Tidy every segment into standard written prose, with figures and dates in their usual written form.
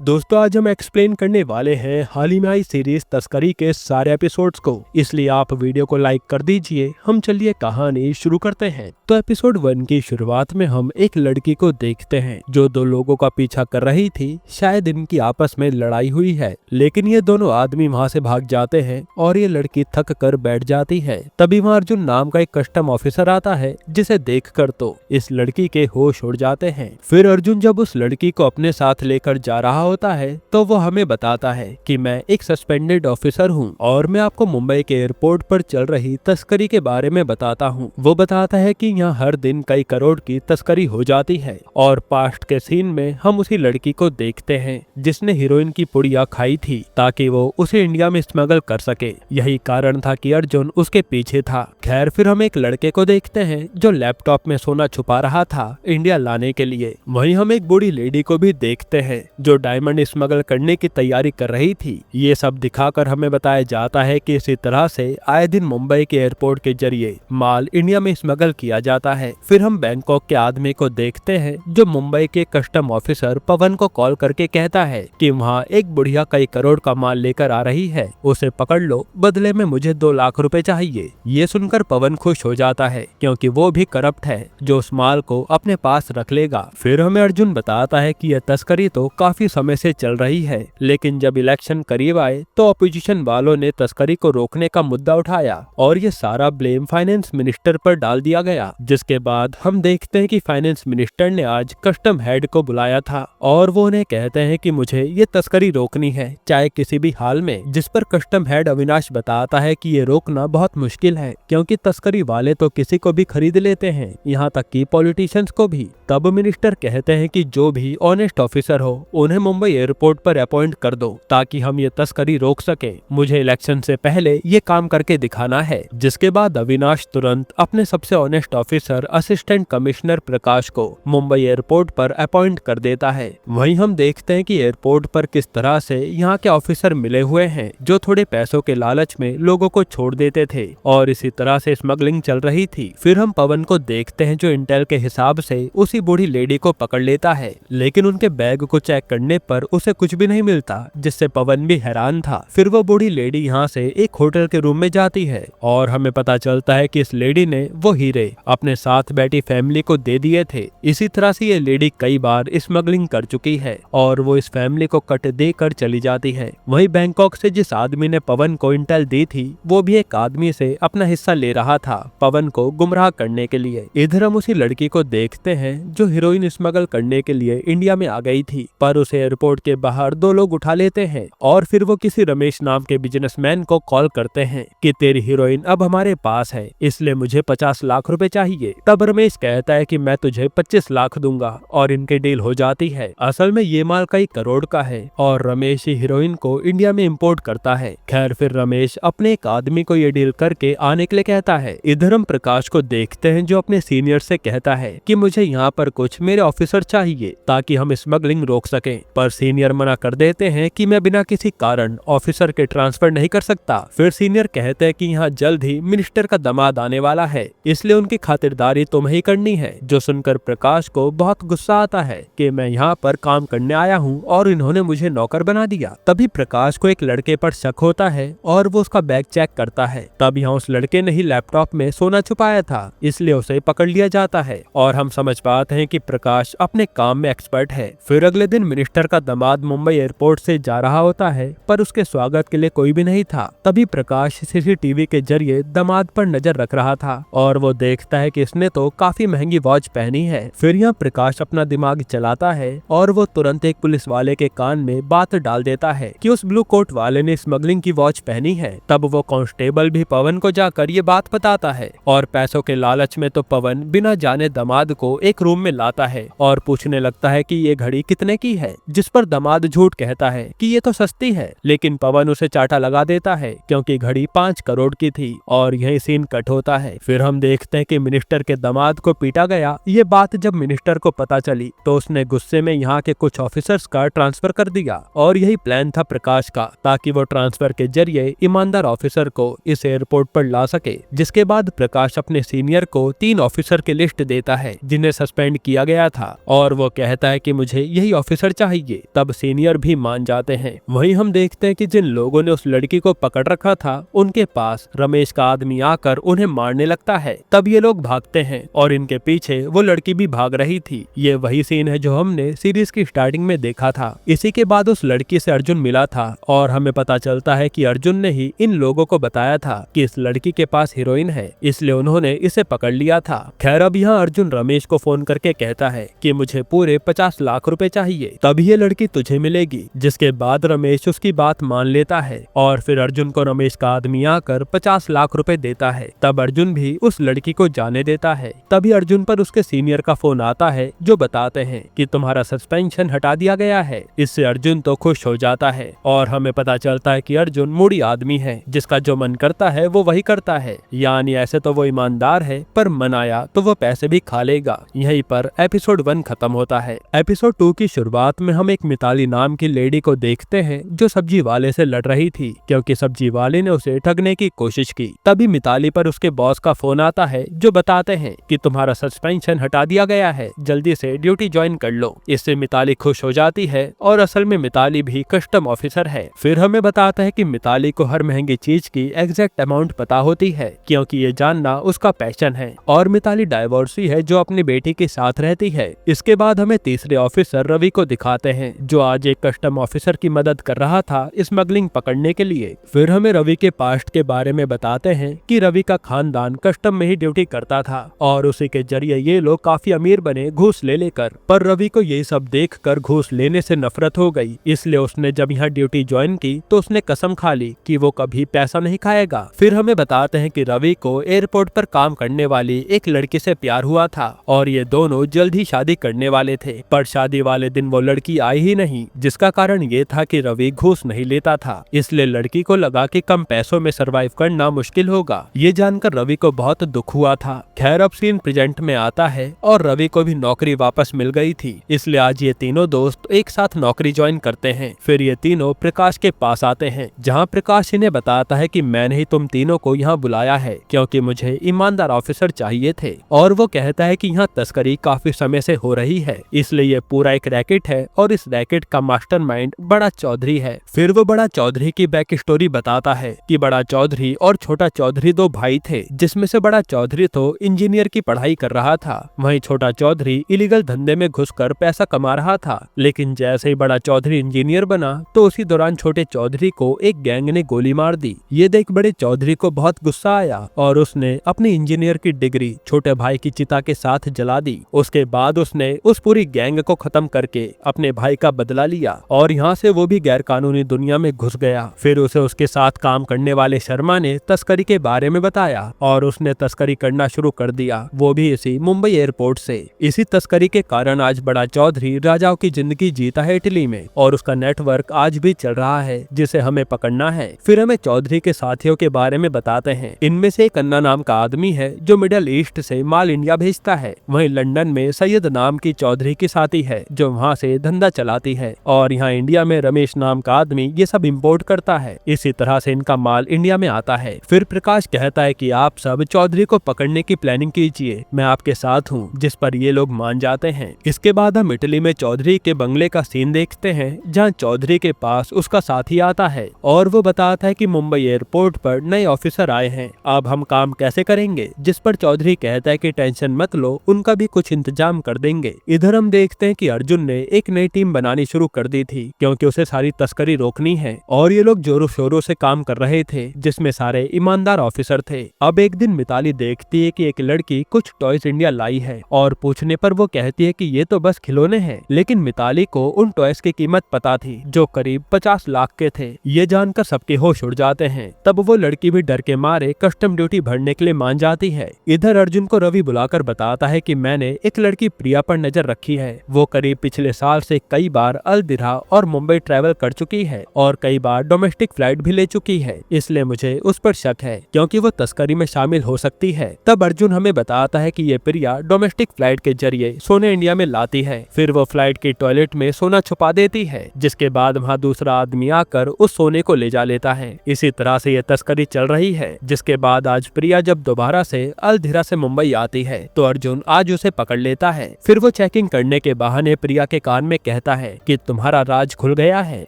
दोस्तों आज हम एक्सप्लेन करने वाले हैं हाल ही में आई सीरीज तस्करी के सारे एपिसोड्स को, इसलिए आप वीडियो को लाइक कर दीजिए। हम चलिए कहानी शुरू करते हैं। तो एपिसोड 1 की शुरुआत में हम एक लड़की को देखते हैं जो दो लोगों का पीछा कर रही थी। शायद इनकी आपस में लड़ाई हुई है, लेकिन ये दोनों आदमी वहाँ से भाग जाते हैं और ये लड़की थक कर बैठ जाती है। तभी वहाँ अर्जुन नाम का एक कस्टम ऑफिसर आता है, जिसे देखकर तो इस लड़की के होश उड़ जाते हैं। फिर अर्जुन जब उस लड़की को अपने साथ लेकर जा रहा होता है तो वो हमें बताता है कि मैं एक सस्पेंडेड ऑफिसर हूँ और मैं आपको मुंबई के एयरपोर्ट पर चल रही तस्करी के बारे में बताता हूँ। वो बताता है कि यहाँ हर दिन कई करोड़ की तस्करी हो जाती है और पास्ट के सीन में हम उसी लड़की को देखते हैं जिसने हीरोइन की पुड़िया खाई थी ताकि वो उसे इंडिया में स्मगल कर सके। यही कारण था कि अर्जुन उसके पीछे था। खैर फिर हम एक लड़के को देखते हैं जो लैपटॉप में सोना छुपा रहा था इंडिया लाने के लिए। वहीं हम एक बूढ़ी लेडी को भी देखते हैं जो डायमंड स्मगल करने की तैयारी कर रही थी। ये सब दिखाकर हमें बताया जाता है कि इसी तरह से आए दिन मुंबई के एयरपोर्ट के जरिए माल इंडिया में स्मगल किया जाता है। फिर हम बैंकॉक के आदमी को देखते हैं जो मुंबई के कस्टम ऑफिसर पवन को कॉल करके कहता है कि वहाँ एक बुढ़िया कई करोड़ का माल लेकर आ रही है, उसे पकड़ लो, बदले में मुझे 2 लाख रुपए चाहिए। ये सुनकर पवन खुश हो जाता है क्योंकि वो भी करप्ट है जो उस माल को अपने पास रख लेगा। फिर हमें अर्जुन बताता है कि यह तस्करी तो काफी समय से चल रही है, लेकिन जब इलेक्शन करीब आए तो अपोजिशन वालों ने तस्करी को रोकने का मुद्दा उठाया और ये सारा ब्लेम फाइनेंस मिनिस्टर पर डाल दिया गया। जिसके बाद हम देखते हैं कि फाइनेंस मिनिस्टर ने आज कस्टम हेड को बुलाया था और वो उन्हें कहते हैं कि मुझे ये तस्करी रोकनी है चाहे किसी भी हाल में। जिस पर कस्टम हेड अविनाश बताता है कि ये रोकना बहुत मुश्किल है क्योंकि तस्करी वाले तो किसी को भी खरीद लेते हैं, यहाँ तक कि पॉलिटिशियंस को भी। तब मिनिस्टर कहते हैं कि जो भी ऑनेस्ट ऑफिसर हो उन्हें मुंबई एयरपोर्ट पर अपॉइंट कर दो ताकि हम ये तस्करी रोक सके। मुझे इलेक्शन से पहले ये काम करके दिखाना है। जिसके बाद अविनाश तुरंत अपने सबसे ऑनेस्ट ऑफिसर असिस्टेंट कमिश्नर प्रकाश को मुंबई एयरपोर्ट पर अपॉइंट कर देता है। वहीं हम देखते हैं कि एयरपोर्ट पर किस तरह से यहाँ के ऑफिसर मिले हुए हैं जो थोड़े पैसों के लालच में लोगों को छोड़ देते थे और इसी तरह से स्मगलिंग चल रही थी। फिर हम पवन को देखते हैं जो इंटेल के हिसाब से उसी बूढ़ी लेडी को पकड़ लेता है, लेकिन उनके बैग को चेक करने पर उसे कुछ भी नहीं मिलता, जिससे पवन भी हैरान था। फिर वो बूढ़ी लेडी यहाँ से एक होटल के रूम में जाती है और हमें पता चलता है कि इस लेडी ने वो हीरे अपने साथ बैठी फैमिली को दे दिए थे। इसी तरह से ये लेडी कई बार स्मगलिंग कर चुकी है और वो इस फैमिली को कट देकर चली जाती है। वहीं बैंकॉक से जिस आदमी ने पवन को इंटेल दी थी वो भी एक आदमी से अपना हिस्सा ले रहा था पवन को गुमराह करने के लिए। इधर हम उसी लड़की को देखते हैं जो हीरोइन स्मगल करने के लिए इंडिया में आ गई थी, पर उसे एयरपोर्ट के बाहर 2 लोग उठा लेते हैं और फिर वो किसी रमेश नाम के बिजनेसमैन को कॉल करते हैं कि तेरी हीरोइन अब हमारे पास है, इसलिए मुझे 50 लाख रुपए चाहिए। तब रमेश कहता है कि मैं तुझे 25 लाख दूंगा और इनकी डील हो जाती है। असल में ये माल कई करोड़ का है और रमेश ही हीरोइन को इंडिया में इम्पोर्ट करता है। खैर फिर रमेश अपने एक आदमी को ये डील करके आने के लिए कहता है। इधर हम प्रकाश को देखते हैं जो अपने सीनियर से कहता है कि मुझे यहाँ पर कुछ मेरे ऑफिसर चाहिए ताकि हम स्मगलिंग रोक सकें, पर सीनियर मना कर देते हैं कि मैं बिना किसी कारण ऑफिसर के ट्रांसफर नहीं कर सकता। फिर सीनियर कहते हैं कि यहाँ जल्द ही मिनिस्टर का दामाद आने वाला है, इसलिए उनकी खातिरदारी तुम्हें ही करनी है। जो सुनकर प्रकाश को बहुत गुस्सा आता है कि मैं यहाँ पर काम करने आया हूँ और इन्होंने मुझे नौकर बना दिया। तभी प्रकाश को एक लड़के पर शक होता है और वो उसका बैग चेक करता है। तब यहाँ उस लड़के ने ही लैपटॉप में सोना छुपाया था, इसलिए उसे पकड़ लिया जाता है और हम समझ पाते हैं कि प्रकाश अपने काम में एक्सपर्ट है। फिर अगले दिन मिनिस्टर का दामाद मुंबई एयरपोर्ट से जा रहा होता है, पर उसके स्वागत के लिए कोई भी नहीं था। तभी प्रकाश सीसीटीवी के जरिए दामाद पर नजर रख रहा था और वो देखता है कि इसने तो काफी महंगी वॉच पहनी है। फिर यहाँ प्रकाश अपना दिमाग चलाता है और वो तुरंत एक पुलिस वाले के कान में बात डाल देता है कि उस ब्लू कोट वाले ने स्मगलिंग की वॉच पहनी है। तब वो कांस्टेबल भी पवन को जाकर ये बात बताता है और पैसों के लालच में तो पवन बिना जाने दामाद को एक रूम में लाता है और पूछने लगता है कि ये घड़ी कितने की है, जिस पर दामाद झूठ कहता है कि ये तो सस्ती है, लेकिन पवन उसे चाटा लगा देता है क्योंकि घड़ी 5 करोड़ की थी और यही सीन कट होता है। फिर हम देखते हैं कि मिनिस्टर के दामाद को पीटा गया। ये बात जब मिनिस्टर को पता चली तो उसने गुस्से में यहाँ के कुछ ऑफिसर्स का ट्रांसफर कर दिया और यही प्लान था प्रकाश का ताकि वो ट्रांसफर के जरिए ईमानदार ऑफिसर को इस एयरपोर्ट पर ला सके। जिसके बाद प्रकाश अपने सीनियर को 3 ऑफिसर की लिस्ट देता है जिन्हें सस्पेंड किया गया था और वो कहता है कि मुझे यही ऑफिसर चाहिए। चाहिए। तब सीनियर भी मान जाते हैं। वहीं हम देखते हैं कि जिन लोगों ने उस लड़की को पकड़ रखा था उनके पास रमेश का आदमी आकर उन्हें मारने लगता है। तब ये लोग भागते हैं और इनके पीछे वो लड़की भी भाग रही थी। ये वही सीन है जो हमने सीरीज की स्टार्टिंग में देखा था। इसी के बाद उस लड़की से अर्जुन मिला था और हमें पता चलता है कि अर्जुन ने ही इन लोगों को बताया था कि इस लड़की के पास हीरोइन है, इसलिए उन्होंने इसे पकड़ लिया था। खैर अब यहाँ अर्जुन रमेश को फोन करके कहता है कि मुझे पूरे 50 लाख रुपए चाहिए, तभी ये लड़की तुझे मिलेगी। जिसके बाद रमेश उसकी बात मान लेता है और फिर अर्जुन को रमेश का आदमी आकर 50 लाख रुपए देता है। तब अर्जुन भी उस लड़की को जाने देता है। तभी अर्जुन पर उसके सीनियर का फोन आता है जो बताते हैं कि तुम्हारा सस्पेंशन हटा दिया गया है। इससे अर्जुन तो खुश हो जाता है और हमें पता चलता है कि अर्जुन मूडी आदमी है, जिसका जो मन करता है वो वही करता है। यानी ऐसे तो वो ईमानदार है, पर मन आया तो वो पैसे भी खा लेगा। यहीं पर एपिसोड 1 खत्म होता है। एपिसोड 2 की शुरुआत में हम एक मिताली नाम की लेडी को देखते हैं जो सब्जी वाले से लड़ रही थी, क्योंकि सब्जी वाले ने उसे ठगने की कोशिश की। तभी मिताली पर उसके बॉस का फोन आता है जो बताते हैं कि तुम्हारा सस्पेंशन हटा दिया गया है, जल्दी से ड्यूटी ज्वाइन कर लो। इससे मिताली खुश हो जाती है और असल में मिताली भी कस्टम ऑफिसर है। फिर हमें बताता है कि मिताली को हर महंगी चीज की एग्जैक्ट अमाउंट पता होती है, क्योंकि ये जानना उसका पैशन है। और मिताली डाइवोर्सी है जो अपनी बेटी के साथ रहती है। इसके बाद हमें तीसरे ऑफिसर रवि को दिखाते हैं जो आज एक कस्टम ऑफिसर की मदद कर रहा था स्मगलिंग पकड़ने के लिए। फिर हमें रवि के पास्ट के बारे में बताते हैं कि रवि का खानदान कस्टम में ही ड्यूटी करता था और उसी के जरिए ये लोग काफी अमीर बने घूस ले लेकर। पर रवि को ये सब देखकर घूस लेने से नफरत हो गई, इसलिए उसने जब यहाँ ड्यूटी ज्वाइन की तो उसने कसम खा ली कि वो कभी पैसा नहीं खाएगा। फिर हमें बताते हैं कि रवि को एयरपोर्ट पर काम करने वाली एक लड़की से प्यार हुआ था और ये दोनों जल्द ही शादी करने वाले थे। पर शादी वाले दिन वो लड़की आई ही नहीं, जिसका कारण ये था कि रवि घूस नहीं लेता था, इसलिए लड़की को लगा कि कम पैसों में सरवाइव करना मुश्किल होगा। ये जानकर रवि को बहुत दुख हुआ था। खैर अब सीन प्रेजेंट में आता है और रवि को भी नौकरी वापस मिल गई थी, इसलिए आज ये तीनों दोस्त एक साथ नौकरी ज्वाइन करते हैं। फिर ये तीनों प्रकाश के पास आते हैं, जहाँ प्रकाश इन्हें बताता है कि मैंने ही तुम तीनों को यहाँ बुलाया है क्योंकि मुझे ईमानदार ऑफिसर चाहिए थे। और वो कहता है कि यहाँ तस्करी काफी समय से हो रही है, इसलिए ये पूरा एक रैकेट है और इस रैकेट का मास्टरमाइंड बड़ा चौधरी है। फिर वो बड़ा चौधरी की बैक स्टोरी बताता है कि बड़ा चौधरी और छोटा चौधरी दो भाई थे, जिसमें से बड़ा चौधरी तो इंजीनियर की पढ़ाई कर रहा था, वहीं छोटा चौधरी इलीगल धंधे में घुसकर पैसा कमा रहा था। लेकिन जैसे ही बड़ा चौधरी इंजीनियर बना तो उसी दौरान छोटे चौधरी को एक गैंग ने गोली मार दी। ये देख बड़े चौधरी को बहुत गुस्सा आया और उसने अपनी इंजीनियर की डिग्री छोटे भाई की चिता के साथ जला दी। उसके बाद उसने उस पूरी गैंग को खत्म करके अपने भाई का बदला लिया और यहाँ से वो भी गैर कानूनी दुनिया में घुस गया। फिर उसे उसके साथ काम करने वाले शर्मा ने तस्करी के बारे में बताया और उसने तस्करी करना शुरू कर दिया, वो भी इसी मुंबई एयरपोर्ट से। इसी तस्करी के कारण आज बड़ा चौधरी राजाओं की जिंदगी जीता है इटली में और उसका नेटवर्क आज भी चल रहा है, जिसे हमें पकड़ना है। फिर हमें चौधरी के साथियों के बारे में बताते हैं। इनमें से एक अन्ना नाम का आदमी है जो मिडिल ईस्ट से माल इंडिया भेजता है। वहीं लंदन में सैयद नाम की चौधरी की साथी है जो वहाँ से धंधा चलाती है और यहाँ इंडिया में रमेश नाम का आदमी ये सब इम्पोर्ट करता है। इसी तरह से इनका माल इंडिया में आता है। फिर प्रकाश कहता है कि आप सब चौधरी को पकड़ने की प्लानिंग कीजिए, मैं आपके साथ हूँ, जिस पर ये लोग मान जाते हैं। इसके बाद हम इटली में चौधरी के बंगले का सीन देखते हैं, जहाँ चौधरी के पास उसका साथी आता है और वो बताता है कि मुंबई एयरपोर्ट पर नए ऑफिसर आए हैं, अब हम काम कैसे करेंगे। जिस पर चौधरी कहता है कि टेंशन मत लो, उनका भी कुछ इंतजाम कर देंगे। इधर हम देखते हैं कि अर्जुन ने एक नई टीम बनानी शुरू कर दी थी क्योंकि उसे सारी तस्करी रोकनी है और ये लोग जोरों शोरों से काम कर रहे थे, जिसमें सारे ईमानदार ऑफिसर थे। अब एक दिन मिताली देखती है कि एक लड़की कुछ टॉयज इंडिया लाई है और पूछने पर वो कहती है कि ये तो बस खिलौने हैं, लेकिन मिताली को उन टॉयज की कीमत पता थी जो करीब 50 लाख के थे। ये जानकर सबके होश उड़ जाते हैं। तब वो लड़की भी डर के मारे कस्टम ड्यूटी भरने के लिए मान जाती है। इधर अर्जुन को रवि बुलाकर बताता है कि मैंने एक लड़की प्रिया पर नजर रखी है, वो करीब पिछले साल से कई बार अल दिरहा और मुंबई ट्रैवल कर चुकी है और कई बार डोमेस्टिक फ्लाइट भी ले चुकी है, इसलिए मुझे उस पर शक है क्योंकि वो तस्करी में शामिल हो सकती है। तब अर्जुन हमें बताता है कि ये प्रिया डोमेस्टिक फ्लाइट के जरिए सोने इंडिया में लाती है, फिर वो फ्लाइट की टॉयलेट में सोना छुपा देती है, जिसके बाद वहाँ दूसरा आदमी आकर उस सोने को ले जा लेता है। इसी तरह से ये तस्करी चल रही है, जिसके बाद आज प्रिया जब दोबारा से अल दिरहा से मुंबई आती है तो अर्जुन आज उसे पकड़ लेता है। फिर वो चेकिंग करने के बहाने प्रिया के कान में कहता है कि तुम्हारा राज खुल गया है,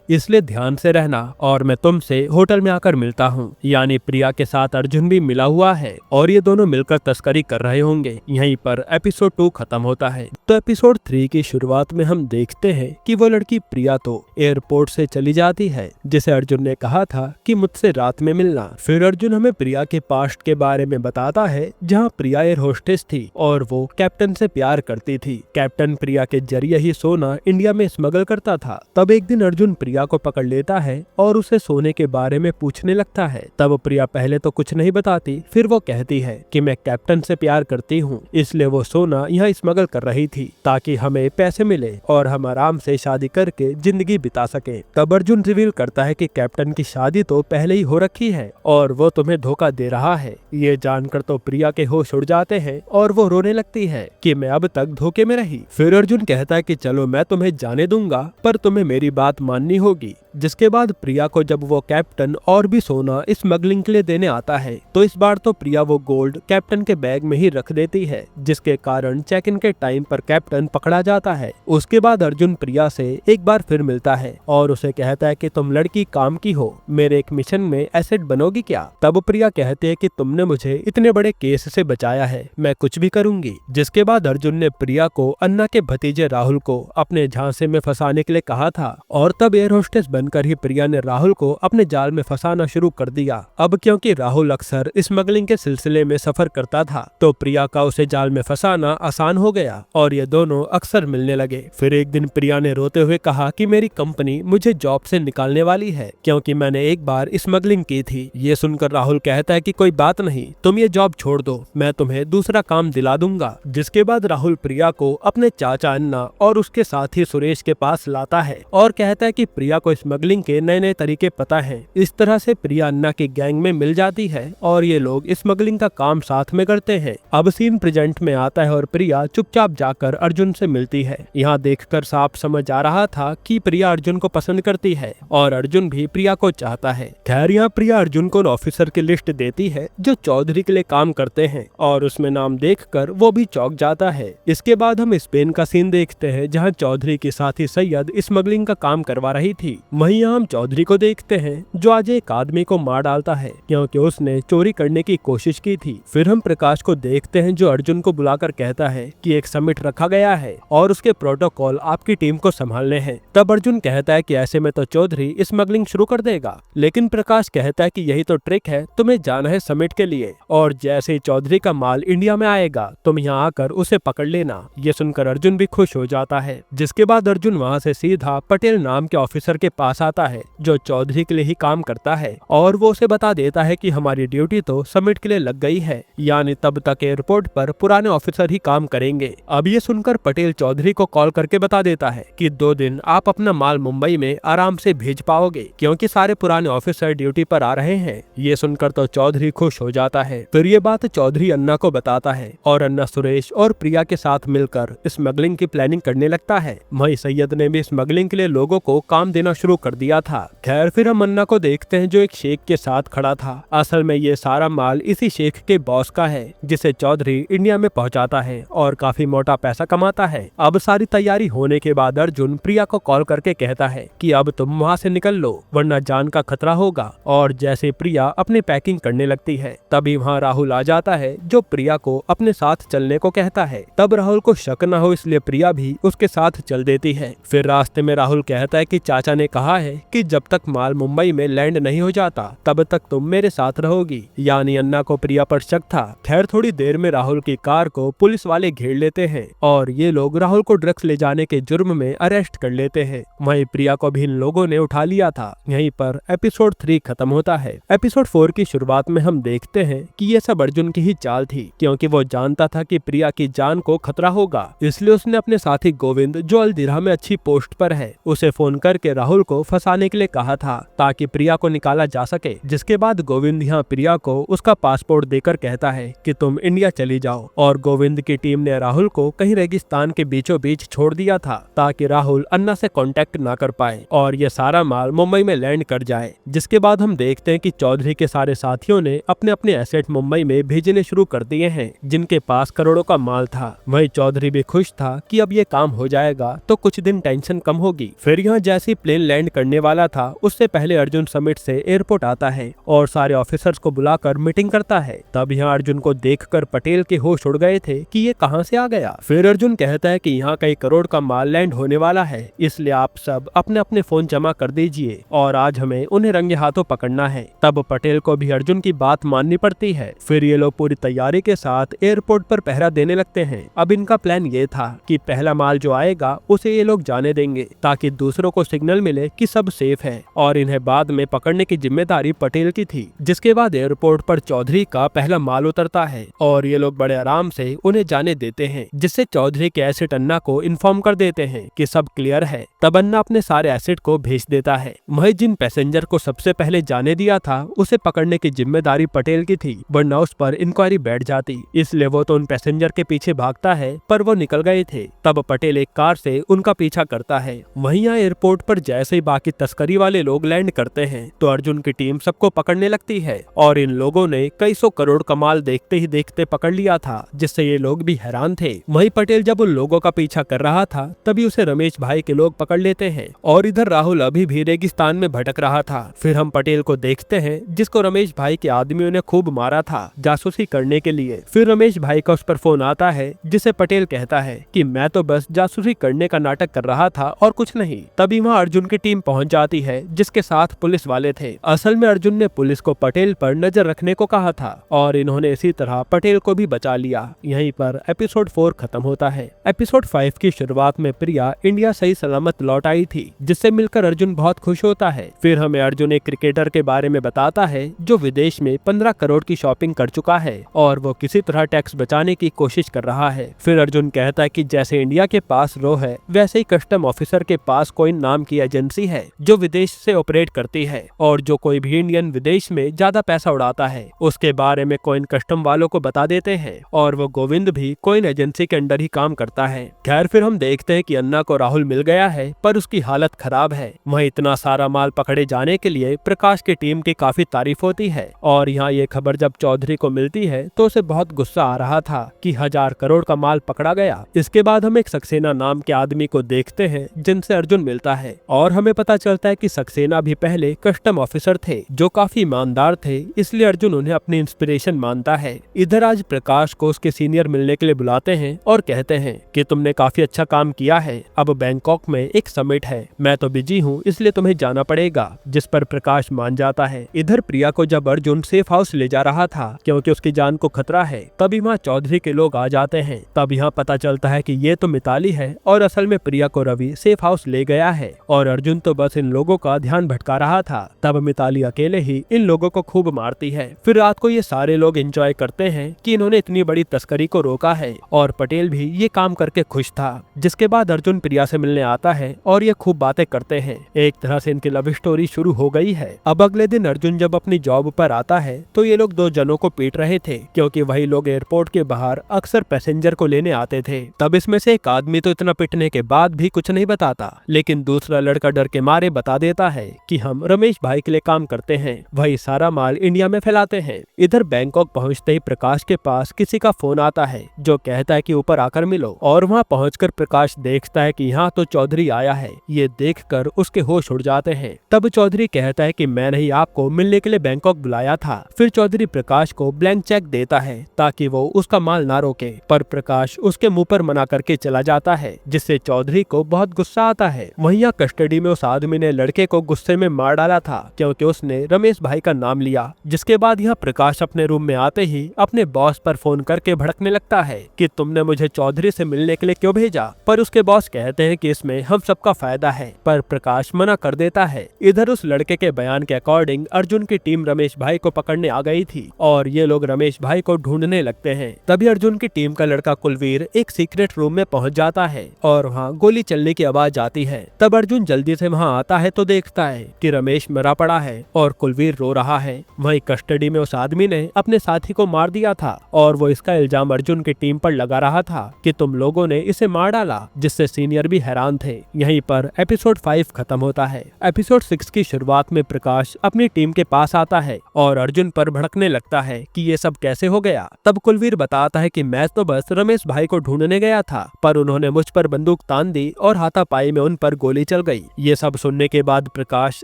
इसलिए ध्यान से रहना और मैं तुमसे होटल में आकर मिलता हूँ। यानी प्रिया के साथ अर्जुन भी मिला हुआ है और ये दोनों मिलकर तस्करी कर रहे होंगे। यहीं पर एपिसोड 2 खत्म होता है। तो एपिसोड 3 की शुरुआत में हम देखते हैं कि वो लड़की प्रिया तो एयरपोर्ट से चली जाती है, जिसे अर्जुन ने कहा था कि मुझसे रात में मिलना। फिर अर्जुन हमें प्रिया के पास्ट के बारे में बताता है, जहाँ प्रिया एयर होस्टेस थी और वो कैप्टन से प्यार करती थी। कैप्टन प्रिया के जरिए ही सोना इंडिया में स्मगल करता था। तब एक दिन अर्जुन प्रिया को पकड़ लेता है और उसे सोने के बारे में पूछने लगता है। तब प्रिया पहले तो कुछ नहीं बताती, फिर वो कहती है कि मैं कैप्टन से प्यार करती हूँ, इसलिए वो सोना यहाँ स्मगल कर रही थी ताकि हमें पैसे मिले और हम आराम से शादी करके जिंदगी बिता सके। तब अर्जुन रिवील करता है कि कैप्टन की शादी तो पहले ही हो रखी है और वो तुम्हें धोखा दे रहा है। ये जानकर तो प्रिया के होश उड़ जाते हैं और वो रोने लगती है कि मैं अब तक धोखे में रही। फिर अर्जुन कहता है कि चलो मैं तुम्हें जाने दूंगा, पर तुम्हें मेरी बात माननी होगी। जिसके बाद प्रिया को जब वो कैप्टन और भी सोना स्मगलिंग के लिए देने आता है, तो इस बार तो प्रिया वो गोल्ड कैप्टन के बैग में ही रख देती है, जिसके कारण चेक इन के टाइम पर कैप्टन पकड़ा जाता है। उसके बाद अर्जुन प्रिया से एक बार फिर मिलता है और उसे कहता है कि तुम लड़की काम की हो, मेरे एक मिशन में एसेट बनोगी क्या? तब प्रिया कहती है कि तुमने मुझे इतने बड़े केस से बचाया है, मैं कुछ भी करूंगी। जिसके बाद अर्जुन ने प्रिया को अन्ना के भतीजे राहुल को अपने झांसे में फंसाने के लिए कहा था और तब एयर होस्टेस बनकर ही प्रिया ने राहुल को अपने जाल में फंसाना शुरू कर दिया। अब क्योंकि राहुल अक्सर स्मगलिंग के सिलसिले में सफर करता था, तो प्रिया का उसे जाल में फंसाना आसान हो गया और ये दोनों अक्सर मिलने लगे। फिर एक दिन प्रिया ने रोते हुए कहा कि मेरी कंपनी मुझे जॉब से निकालने वाली है क्योंकि मैंने एक बार स्मगलिंग की थी। ये सुनकर राहुल कहता है कि कोई बात नहीं, तुम ये जॉब छोड़ दो, मैं तुम्हें दूसरा काम दिला दूंगा। जिसके बाद राहुल प्रिया को अपने चाचा अन्ना और उसके साथी सुरेश के पास लाता है और कहता है कि प्रिया को स्मगलिंग के नए नए तरीके पता है। इस तरह से प्रिया अन्ना की गैंग में मिल जाती है और ये लोग स्मगलिंग का काम साथ में करते हैं। अब सीन प्रेजेंट में आता है और प्रिया चुपचाप जाकर अर्जुन से मिलती है। यहाँ देखकर साफ समझ आ रहा था कि प्रिया अर्जुन को पसंद करती है और अर्जुन भी प्रिया को चाहता है। खैर यहाँ प्रिया अर्जुन को ऑफिसर की लिस्ट देती है जो चौधरी के लिए काम करते हैं और उसमें नाम देखकर वो भी चौंक जाता है। इसके बाद हम स्पेन का सीन देखते हैं जहाँ चौधरी के साथी सैयद स्मगलिंग का काम करवा रही थी। वहीं हम चौधरी को देखते हैं जो आज एक आदमी को मार डालता है क्योंकि उसने चोरी करने की कोशिश की थी। फिर हम प्रकाश को देखते हैं जो अर्जुन को बुलाकर कहता है कि एक समिट रखा गया है और उसके प्रोटोकॉल आपकी टीम को संभालने हैं। तब अर्जुन कहता है कि ऐसे में तो चौधरी स्मगलिंग शुरू कर देगा, लेकिन प्रकाश कहता है कि यही तो ट्रिक है, तुम्हें जाना है समिट के लिए और जैसे ही चौधरी का माल इंडिया में आएगा तुम यहाँ आकर उसे पकड़ लेना। ये सुनकर अर्जुन भी खुश हो जाता है। जिसके बाद अर्जुन वहाँ से सीधा पटेल नाम के ऑफिसर के पास आता है जो चौधरी के लिए ही काम करता है और वो उसे बता देता है कि हमारी ड्यूटी तो समिट के लिए लग गई है, यानी तब तक एयरपोर्ट पर पुराने ऑफिसर ही काम करेंगे। अब ये सुनकर पटेल चौधरी को कॉल करके बता देता है कि 2 दिन आप अपना माल मुंबई में आराम से भेज पाओगे क्योंकि सारे पुराने ऑफिसर ड्यूटी पर आ रहे हैं। ये सुनकर तो चौधरी खुश हो जाता है। फिर ये बात चौधरी अन्ना को बताता है और अन्ना सुरेश और प्रिया के साथ मिलकर स्मगलिंग की प्लानिंग करने लगता है। वहीं सैयद ने भी स्मगलिंग के लिए लोगों को काम देना शुरू कर दिया था। खैर फिर हम अन्ना को देखते हैं जो एक शेख के साथ खड़ा था। असल में ये सारा माल इसी शेख के बॉस का है जिसे चौधरी इंडिया में पहुंचाता है और काफी मोटा पैसा कमाता है। अब सारी तैयारी होने के बाद अर्जुन प्रिया को कॉल करके कहता है कि अब तुम वहाँ से निकल लो वरना जान का खतरा होगा। और जैसे प्रिया अपनी पैकिंग करने लगती है तभी वहाँ राहुल आ जाता है जो प्रिया को अपने साथ चलने को कहता है। तब राहुल को शक न हो इसलिए प्रिया भी उसके साथ चल देती है। फिर रास्ते में राहुल कहता है कि चाचा ने कहा है कि जब तक माल मुंबई में लैंड नहीं हो जाता तब तक तुम मेरे साथ रहोगी, यानी अन्ना को प्रिया पर शक था। खैर थोड़ी देर में राहुल की कार को पुलिस वाले घेर लेते हैं और ये लोग राहुल को ड्रग्स ले जाने के जुर्म में अरेस्ट कर लेते हैं। वहीं प्रिया को भी इन लोगों ने उठा लिया था। यहीं पर एपिसोड 3 खत्म होता है। एपिसोड 4 की शुरुआत में हम देखते हैं कि ये सब अर्जुन की ही चाल थी क्योंकि वो जानता था कि प्रिया की जान को खतरा होगा, इसलिए उसने अपने साथी गोविंद जो अलदिरा में अच्छी पोस्ट पर है उसे फोन करके राहुल को को फंसाने के लिए कहा था ताकि प्रिया को निकाला जा सके। जिसके बाद गोविंद यहाँ प्रिया को उसका पासपोर्ट देकर कहता है कि तुम इंडिया चली जाओ। और गोविंद की टीम ने राहुल को कहीं रेगिस्तान के बीचों बीच छोड़ दिया था ताकि राहुल अन्ना से कांटेक्ट ना कर पाए और ये सारा माल मुंबई में लैंड कर जाए। जिसके बाद हम देखते हैं कि चौधरी के सारे साथियों ने अपने अपने एसेट मुंबई में भेजने शुरू कर दिए हैं जिनके पास करोड़ों का माल था। वही चौधरी भी खुश था कि अब ये काम हो जाएगा तो कुछ दिन टेंशन कम होगी। फिर यहाँ जैसे ही प्लेन लैंड करने वाला था उससे पहले अर्जुन समिट से एयरपोर्ट आता है और सारे ऑफिसर्स को बुलाकर मीटिंग करता है। तब यहाँ अर्जुन को देखकर पटेल के होश उड़ गए थे कि ये कहाँ से आ गया। फिर अर्जुन कहता है कि यहाँ कई करोड़ का माल लैंड होने वाला है, इसलिए आप सब अपने अपने फोन जमा कर दीजिए और आज हमें उन्हें रंगे हाथों पकड़ना है। तब पटेल को भी अर्जुन की बात माननी पड़ती है। फिर ये लोग पूरी तैयारी के साथ एयरपोर्ट पर पहरा देने लगते हैं। अब इनका प्लान ये था कि पहला माल जो आएगा उसे ये लोग जाने देंगे ताकि दूसरों को सिग्नल मिले कि सब सेफ है और इन्हें बाद में पकड़ने की जिम्मेदारी पटेल की थी। जिसके बाद एयरपोर्ट पर चौधरी का पहला माल उतरता है और ये लोग बड़े आराम से उन्हें जाने देते हैं, जिससे चौधरी के एसेट अन्ना को इन्फॉर्म कर देते हैं कि सब क्लियर है। तब अन्ना अपने सारे एसेट को भेज देता है। वही जिन पैसेंजर को सबसे पहले जाने दिया था उसे पकड़ने की जिम्मेदारी पटेल की थी, वरना उस पर इंक्वायरी बैठ जाती। इसलिए वो तो उन पैसेंजर के पीछे भागता है पर वो निकल गए थे। तब पटेल एक कार से उनका पीछा करता है। वहीं यहाँ एयरपोर्ट पर जैसे ही बाकी तस्करी वाले लोग लैंड करते हैं तो अर्जुन की टीम सबको पकड़ने लगती है और इन लोगों ने कई सौ करोड़ का माल देखते ही देखते पकड़ लिया था, जिससे ये लोग भी हैरान थे। वहीं पटेल जब उन लोगों का पीछा कर रहा था तभी उसे रमेश भाई के लोग पकड़ लेते हैं और इधर राहुल अभी भी रेगिस्तान में भटक रहा था। फिर हम पटेल को देखते हैं जिसको रमेश भाई के आदमियों ने खूब मारा था जासूसी करने के लिए। फिर रमेश भाई का उस पर फोन आता है जिसे पटेल कहता है कि मैं तो बस जासूसी करने का नाटक कर रहा था और कुछ नहीं। तभी वहाँ अर्जुन की टीम पहुँच जाती है जिसके साथ पुलिस वाले थे। असल में अर्जुन ने पुलिस को पटेल पर नजर रखने को कहा था और इन्होंने इसी तरह पटेल को भी बचा लिया। यहीं पर एपिसोड 4 खत्म होता है। एपिसोड 5 की शुरुआत में प्रिया इंडिया सही सलामत लौट आई थी, जिससे मिलकर अर्जुन बहुत खुश होता है। फिर हमें अर्जुन एक क्रिकेटर के बारे में बताता है जो विदेश में 15 करोड़ की शॉपिंग कर चुका है और वो किसी तरह टैक्स बचाने की कोशिश कर रहा है। फिर अर्जुन कहता है कि जैसे इंडिया के पास रो है वैसे ही कस्टम ऑफिसर के पास कोइन नाम की एजेंसी है जो विदेश से ऑपरेट करती है और जो कोई भी इंडियन विदेश में ज्यादा पैसा उड़ाता है उसके बारे में कोइन कस्टम वालों को बता देते हैं और वो गोविंद भी कोइन एजेंसी के अंडर ही काम करता है। खैर फिर हम देखते हैं कि अन्ना को राहुल मिल गया है पर उसकी हालत खराब है। वहीं इतना सारा माल पकड़े जाने के लिए प्रकाश की टीम की काफी तारीफ होती है और यहाँ ये खबर जब चौधरी को मिलती है तो उसे बहुत गुस्सा आ रहा था कि 1000 करोड़ का माल पकड़ा गया। इसके बाद हम एक सक्सेना नाम के आदमी को देखते हैं जिनसे अर्जुन मिलता है और हमें पता चलता है कि सक्सेना भी पहले कस्टम ऑफिसर थे जो काफी ईमानदार थे, इसलिए अर्जुन उन्हें अपनी इंस्पिरेशन मानता है। इधर आज प्रकाश को उसके सीनियर मिलने के लिए बुलाते हैं और कहते हैं कि तुमने काफी अच्छा काम किया है, अब बैंकॉक में एक समिट है, मैं तो बिजी हूँ इसलिए तुम्हें जाना पड़ेगा। जिस पर प्रकाश मान जाता है। इधर प्रिया को जब अर्जुन सेफ हाउस ले जा रहा था क्योंकि उसकी जान को खतरा है, तभी वहाँ चौधरी के लोग आ जाते हैं। तब यहाँ पता चलता है कि ये तो मिताली है और असल में प्रिया को रवि सेफ हाउस ले गया है और अर्जुन तो बस इन लोगों का ध्यान भटका रहा था। तब मिताली अकेले ही इन लोगों को खूब मारती है। फिर रात को ये सारे लोग एंजॉय करते हैं कि इन्होंने इतनी बड़ी तस्करी को रोका है और पटेल भी ये काम करके खुश था। जिसके बाद अर्जुन प्रिया से मिलने आता है और ये खूब बातें करते हैं। एक तरह से इनकी लव स्टोरी शुरू हो गई है। अब अगले दिन अर्जुन जब अपनी जॉब पर आता है तो ये लोग 2 जनों को पीट रहे थे क्योंकि वही लोग एयरपोर्ट के बाहर अक्सर पैसेंजर को लेने आते थे। तब इसमें से एक आदमी तो इतना पिटने के बाद भी कुछ नहीं बताता, लेकिन दूसरा लड़का डर के मारे बता देता है कि हम रमेश भाई के लिए काम करते हैं, वही सारा माल इंडिया में फैलाते हैं। इधर बैंकॉक पहुंचते ही प्रकाश के पास किसी का फोन आता है जो कहता है कि ऊपर आकर मिलो और वहां पहुंचकर प्रकाश देखता है कि यहाँ तो चौधरी आया है। ये देखकर उसके होश उड़ जाते हैं। तब चौधरी कहता है कि मैंने ही आपको मिलने के लिए बैंकॉक बुलाया था। फिर चौधरी प्रकाश को ब्लैंक चेक देता है ताकि वो उसका माल ना रोके, पर प्रकाश उसके मुंह पर मना करके चला जाता है, जिससे चौधरी को बहुत गुस्सा आता है। वहीं यहाँ कस्टडी में उस आदमी ने लड़के को गुस्से में मार डाला था क्योंकि उसने रमेश भाई का नाम लिया। जिसके बाद यहाँ प्रकाश अपने रूम में आते ही अपने बॉस पर फोन करके भड़कने लगता है कि तुमने मुझे चौधरी से मिलने के लिए क्यों भेजा। पर उसके बॉस कहते हैं कि इसमें हम सबका फायदा है, पर प्रकाश मना कर देता है। इधर उस लड़के के बयान के अकॉर्डिंग अर्जुन की टीम रमेश भाई को पकड़ने आ गई थी और ये लोग रमेश भाई को ढूंढने लगते हैं। तभी अर्जुन की टीम का लड़का कुलवीर एक सीक्रेट रूम में पहुंच जाता है और वहाँ गोली चलने की आवाज आती है। तब अर्जुन जल्दी से से वहाँ आता है तो देखता है कि रमेश मरा पड़ा है और कुलवीर रो रहा है। वहीं कस्टडी में उस आदमी ने अपने साथी को मार दिया था और वो इसका इल्जाम अर्जुन की टीम पर लगा रहा था कि तुम लोगों ने इसे मार डाला, जिससे सीनियर भी हैरान थे। यहीं पर एपिसोड 5 खत्म होता है। एपिसोड 6 की शुरुआत में प्रकाश अपनी टीम के पास आता है और अर्जुन पर भड़कने लगता है कि ये सब कैसे हो गया। तब कुलवीर बताता है कि मैं तो बस रमेश भाई को ढूंढने गया था, पर उन्होंने मुझ पर बंदूक तान दी और हाथापाई में उन पर गोली चल गई। ये सब सुनने के बाद प्रकाश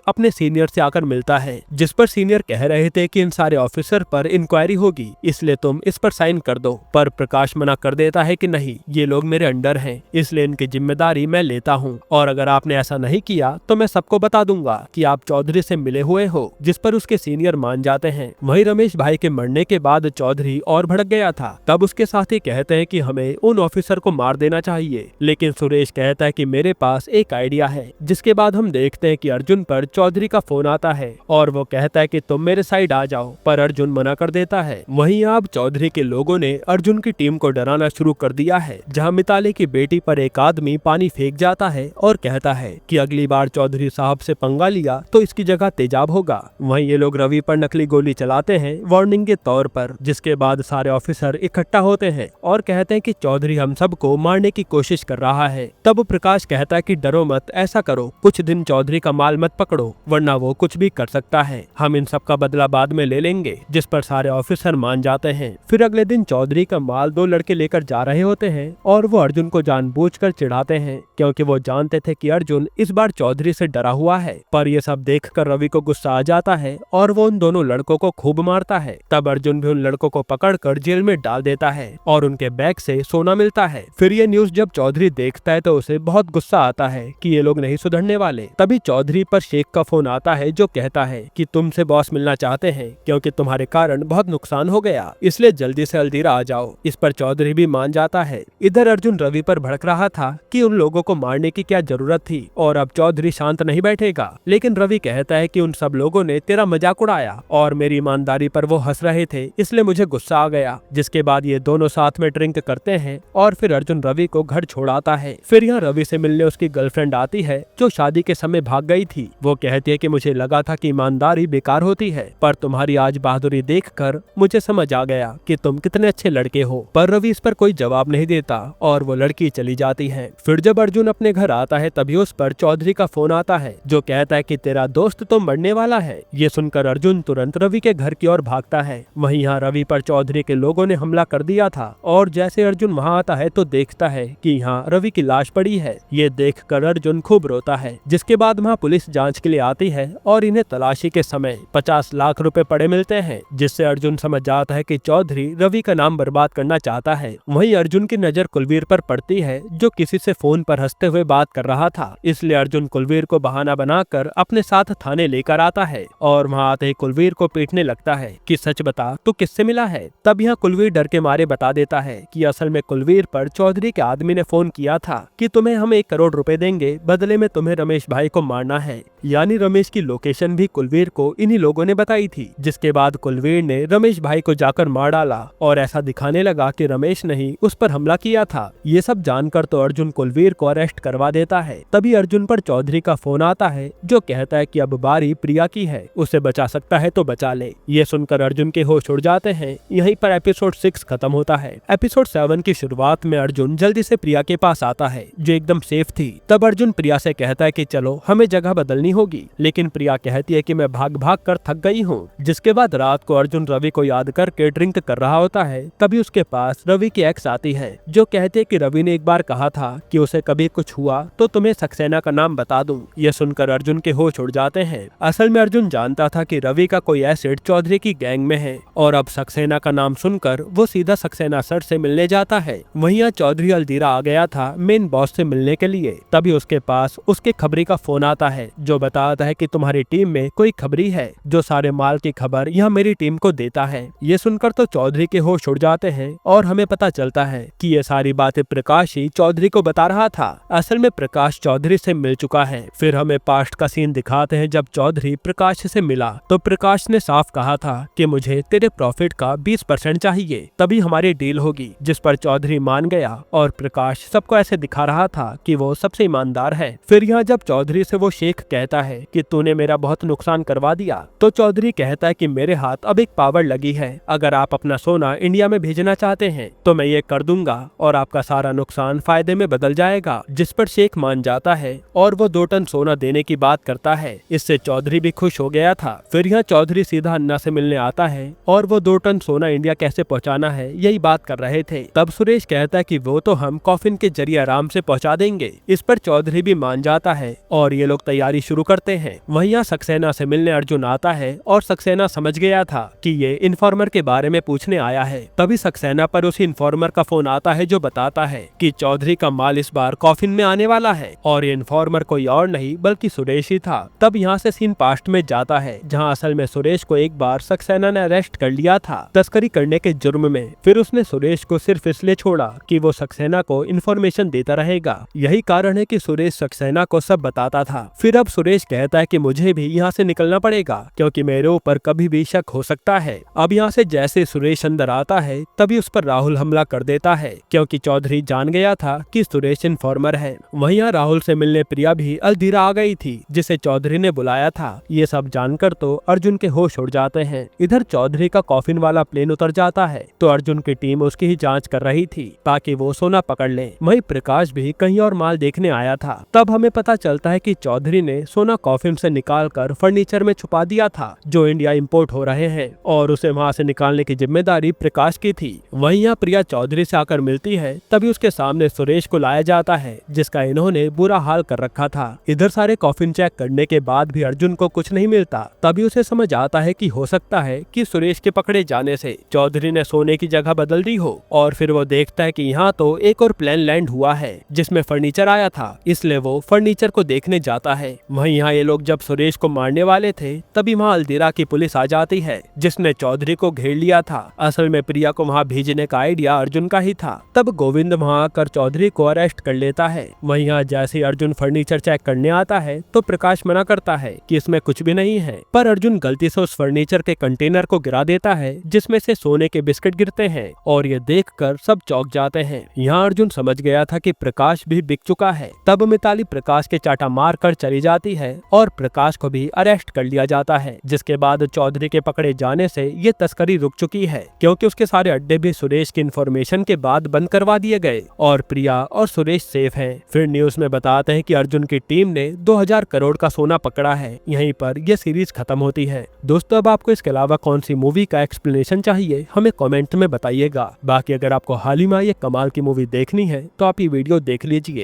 अपने सीनियर से आकर मिलता है, जिस पर सीनियर कह रहे थे कि इन सारे ऑफिसर पर इंक्वायरी होगी, इसलिए तुम इस पर साइन कर दो। पर प्रकाश मना कर देता है कि नहीं, ये लोग मेरे अंडर हैं, इसलिए इनकी जिम्मेदारी मैं लेता हूँ और अगर आपने ऐसा नहीं किया तो मैं सबको बता दूंगा कि आप चौधरी से मिले हुए हो, जिस पर उसके सीनियर मान जाते हैं। वहीं रमेश भाई के मरने के बाद चौधरी और भड़क गया था। तब उसके साथी कहते हैं कि हमें उन ऑफिसर को मार देना चाहिए, लेकिन सुरेश कहता है कि मेरे पास एक आइडिया है। जिसके बाद हम देखते हैं कि अर्जुन पर चौधरी का फोन आता है और वो कहता है कि तुम मेरे साइड आ जाओ, पर अर्जुन मना कर देता है। वहीं अब चौधरी के लोगों ने अर्जुन की टीम को डराना शुरू कर दिया है, जहां मिताली की बेटी पर एक आदमी पानी फेंक जाता है और कहता है कि अगली बार चौधरी साहब से पंगा लिया तो इसकी जगह तेजाब होगा। वहीं ये लोग रवि पर नकली गोली चलाते हैं वार्निंग के तौर पर, जिसके बाद सारे ऑफिसर इकट्ठा होते हैं और कहते हैं कि चौधरी हम सबको मारने की कोशिश कर रहा है। तब प्रकाश कहता है कि डरो मत, ऐसा करो, कुछ दिन चौधरी का माल मत पकड़ो, वरना वो कुछ भी कर सकता है, हम इन सब का बदला बाद में ले लेंगे। जिस पर सारे ऑफिसर मान जाते हैं। फिर अगले दिन चौधरी का माल 2 लड़के लेकर जा रहे होते हैं और वो अर्जुन को जानबूझकर चिढ़ाते हैं, क्योंकि वो जानते थे कि अर्जुन इस बार चौधरी से डरा हुआ है। पर ये सब देखकर रवि को गुस्सा आ जाता है और वो उन दोनों लड़कों को खूब मारता है। तब अर्जुन भी उन लड़कों को पकड़कर जेल में डाल देता है और उनके बैग से सोना मिलता है। फिर ये न्यूज़ जब चौधरी देखता है तो उसे बहुत गुस्सा आता है कि ये लोग नहीं सुधरने वाले। तभी चौधरी पर शेख का फोन आता है, जो कहता है कि तुमसे बॉस मिलना चाहते हैं, क्योंकि तुम्हारे कारण बहुत नुकसान हो गया, इसलिए जल्दी से हल्दीरा आ जाओ। इस पर चौधरी भी मान जाता है। इधर अर्जुन रवि पर भड़क रहा था कि उन लोगों को मारने की क्या जरूरत थी और अब चौधरी शांत नहीं बैठेगा, लेकिन रवि कहता है कि उन सब लोगों ने तेरा मजाक उड़ाया और मेरी ईमानदारी पर वो हंस रहे थे, इसलिए मुझे गुस्सा आ गया। जिसके बाद ये दोनों साथ में ड्रिंक करते हैं और फिर अर्जुन रवि को घर छोड़ाता है। फिर यहाँ रवि से मिलने उसकी गर्लफ्रेंड आती है, जो शादी के समय भाग गई थी। वो कहती है कि मुझे लगा था कि ईमानदारी बेकार होती है, पर तुम्हारी आज बहादुरी देखकर मुझे समझ आ गया कि तुम कितने अच्छे लड़के हो। पर रवि इस पर कोई जवाब नहीं देता और वो लड़की चली जाती है। फिर जब अर्जुन अपने घर आता है तभी उस पर चौधरी का फोन आता है, जो कहता है कि तेरा दोस्त तो मरने वाला है। ये सुनकर अर्जुन तुरंत रवि के घर की ओर भागता है। वहीं यहाँ रवि पर चौधरी के लोगों ने हमला कर दिया था और जैसे अर्जुन वहाँ आता है तो देखता है कि यहाँ रवि की लाश पड़ी है। ये देखकर अर्जुन खूब रोता है। जिसके बाद वहाँ पुलिस जांच के लिए आती है और इन्हें तलाशी के समय 50 लाख रुपए पड़े मिलते हैं, जिससे अर्जुन समझ जाता है कि चौधरी रवि का नाम बर्बाद करना चाहता है। वहीं अर्जुन की नजर कुलवीर पर पड़ती है, जो किसी से फोन पर हंसते हुए बात कर रहा था, इसलिए अर्जुन कुलवीर को बहाना बनाकर अपने साथ थाने लेकर आता है और वहाँ आते ही कुलवीर को पीटने लगता है कि सच बता तू किससे मिला है। तब यहाँ कुलवीर डर के मारे बता देता है कि असल में कुलवीर पर चौधरी के आदमी ने फोन किया था कि तुम्हें हम 1 करोड़ रुपए देंगे, बदले में तुम्हें रमेश भाई को मारना है। यानी रमेश की लोकेशन भी कुलवीर को इन्हीं लोगों ने बताई थी। जिसके बाद कुलवीर ने रमेश भाई को जाकर मार डाला और ऐसा दिखाने लगा कि रमेश ने ही उस पर हमला किया था। ये सब जानकर तो अर्जुन कुलवीर को अरेस्ट करवा देता है। तभी अर्जुन पर चौधरी का फोन आता है, जो कहता है कि अब बारी प्रिया की है, उसे बचा सकता है तो बचा ले। ये सुनकर अर्जुन के होश उड़ जाते हैं। यहीं पर एपिसोड 6 खत्म होता है। एपिसोड 7 की शुरुआत में अर्जुन जल्दी से प्रिया के पास आता है, जो एकदम सेफ थी। तब अर्जुन प्रिया से कहता है कि चलो हमें जगह बदलनी होगी, लेकिन प्रिया कहती है कि मैं भाग भाग कर थक गई हूँ। जिसके बाद रात को अर्जुन रवि को याद करके ड्रिंक कर रहा होता है। तभी उसके पास रवि की एक्स आती है, जो कहते है कि रवि ने एक बार कहा था कि उसे कभी कुछ हुआ तो तुम्हें सक्सेना का नाम बता दूं। ये सुनकर अर्जुन के होश उड़ जाते हैं। असल में अर्जुन जानता था कि रवि का कोई एसिड चौधरी की गैंग में है और अब सक्सेना का नाम सुनकर वो सीधा सक्सेना सर से मिलने जाता है। वहीं चौधरी हल्दीरा आ गया था मेन बॉस से मिलने के लिए। तभी उसके पास उसके खबरी का फोन आता है, जो बताता है कि तुम्हारी टीम में कोई खबरी है जो सारे माल की खबर यह मेरी टीम को देता है। ये सुनकर तो चौधरी के होश उड़ जाते हैं और हमें पता चलता है कि ये सारी बातें प्रकाश ही चौधरी को बता रहा था। असल में प्रकाश चौधरी से मिल चुका है। फिर हमें पास्ट का सीन दिखाते हैं जब चौधरी प्रकाश से मिला तो प्रकाश ने साफ कहा था कि मुझे तेरे प्रॉफिट का 20% चाहिए, तभी हमारी डील होगी। जिस पर चौधरी मान गया और प्रकाश सबको ऐसे दिखा रहा था कि वो सबसे ईमानदार है। फिर यहाँ जब चौधरी से वो शेख कहता है कि तूने मेरा बहुत नुकसान करवा दिया, तो चौधरी कहता है कि मेरे हाथ अब एक पावर लगी है, अगर आप अपना सोना इंडिया में भेजना चाहते हैं तो मैं ये कर दूंगा और आपका सारा नुकसान फायदे में बदल जाएगा। जिस पर शेख मान जाता है और वो 2 टन सोना देने की बात करता है। इससे चौधरी भी खुश हो गया था। फिर यहाँ चौधरी सीधा अन्ना से मिलने आता है और वो 2 टन सोना इंडिया कैसे पहुँचाना है यही बात कर रहे थे। तब सुरेश कहता है कि वो तो हम कॉफिन के जरिए आराम से पहुँचा देंगे। इस पर चौधरी भी मान जाता है और ये लोग तैयारी शुरू करते हैं। वहीं यहाँ सक्सेना से मिलने अर्जुन आता है और सक्सेना समझ गया था कि ये इन्फॉर्मर के बारे में पूछने आया है। तभी सक्सेना पर उसी इन्फॉर्मर का फोन आता है जो बताता है कि चौधरी का माल इस बार कॉफिन में आने वाला है और ये इन्फॉर्मर कोई और नहीं बल्कि सुरेश ही था। तब यहाँ से सीन पास्ट में जाता है जहाँ असल में सुरेश को एक बार सक्सेना ने अरेस्ट कर लिया था तस्करी करने के जुर्म में। फिर उसने सुरेश को सिर्फ इसलिए छोड़ा कि वो सक्सेना को इन्फॉर्मेशन देता रहेगा। यही कारण है कि सुरेश सक्सेना को सब बताता था। फिर अब सुरेश कहता है कि मुझे भी यहाँ से निकलना पड़ेगा क्योंकि मेरे ऊपर कभी भी शक हो सकता है। अब यहाँ से जैसे सुरेश अंदर आता है तभी उस पर राहुल हमला कर देता है क्योंकि चौधरी जान गया था कि सुरेश इन्फॉर्मर है। वहीं यहाँ राहुल से मिलने प्रिया भी अलधीरा आ गई थी जिसे चौधरी ने बुलाया था। ये सब जानकर तो अर्जुन के होश उड़ जाते हैं। इधर चौधरी का कॉफिन वाला प्लेन उतर जाता है तो अर्जुन की टीम उसकी ही जांच कर रही थी ताकि वो सोना पकड़ ले। वहीं प्रकाश भी कहीं और माल देखने आया था। तब हमें पता चलता है कि चौधरी ने सोना कॉफिन से निकालकर फर्नीचर में छुपा दिया था जो इंडिया इंपोर्ट हो रहे हैं और उसे वहाँ से निकालने की जिम्मेदारी प्रकाश की थी। वहीं यहाँ प्रिया चौधरी से आकर मिलती है तभी उसके सामने सुरेश को लाया जाता है जिसका इन्होंने बुरा हाल कर रखा था। इधर सारे कॉफिन चेक करने के बाद भी अर्जुन को कुछ नहीं मिलता। तभी उसे समझ आता है कि हो सकता है कि सुरेश के पकड़े जाने से चौधरी ने सोने की जगह बदल दी हो। और फिर वो देखता है कि यहाँ तो एक और प्लेन लैंड हुआ है जिसमें फर्नीचर आया था, इसलिए वो फर्नीचर को देखने जाता है। वहीं यहाँ ये लोग जब सुरेश को मारने वाले थे तभी वहाँ अलधीरा की पुलिस आ जाती है जिसने चौधरी को घेर लिया था। असल में प्रिया को वहाँ भेजने का आइडिया अर्जुन का ही था। तब गोविंद वहाँ आकर चौधरी को अरेस्ट कर लेता है। वहीं यहाँ जैसे अर्जुन फर्नीचर चेक करने आता है तो प्रकाश मना करता है कि इसमें कुछ भी नहीं है, पर अर्जुन गलती से उस फर्नीचर के कंटेनर को गिरा देता है जिसमें से सोने के बिस्किट गिरते हैं और ये देखकर सब चौंक जाते हैं। यहाँ अर्जुन समझ गया था कि प्रकाश भी बिक चुका है। तब मिताली प्रकाश के चाटा मार कर चली जाती है और प्रकाश को भी अरेस्ट कर लिया जाता है, जिसके बाद चौधरी के पकड़े जाने से ये तस्करी रुक चुकी है क्योंकि उसके सारे अड्डे भी सुरेश की इन्फॉर्मेशन के बाद बंद करवा दिए गए और प्रिया और सुरेश सेफ हैं। फिर न्यूज में बताते हैं कि अर्जुन की टीम ने 2000 करोड़ का सोना पकड़ा है। यहीं पर यह सीरीज खत्म होती है। दोस्तों अब आपको इसके अलावा कौन सी मूवी का एक्सप्लेनेशन चाहिए हमें कमेंट में बताइएगा। बाकी अगर आपको हाल ही में ये कमाल की मूवी देखनी है तो आप ये वीडियो देख लीजिए।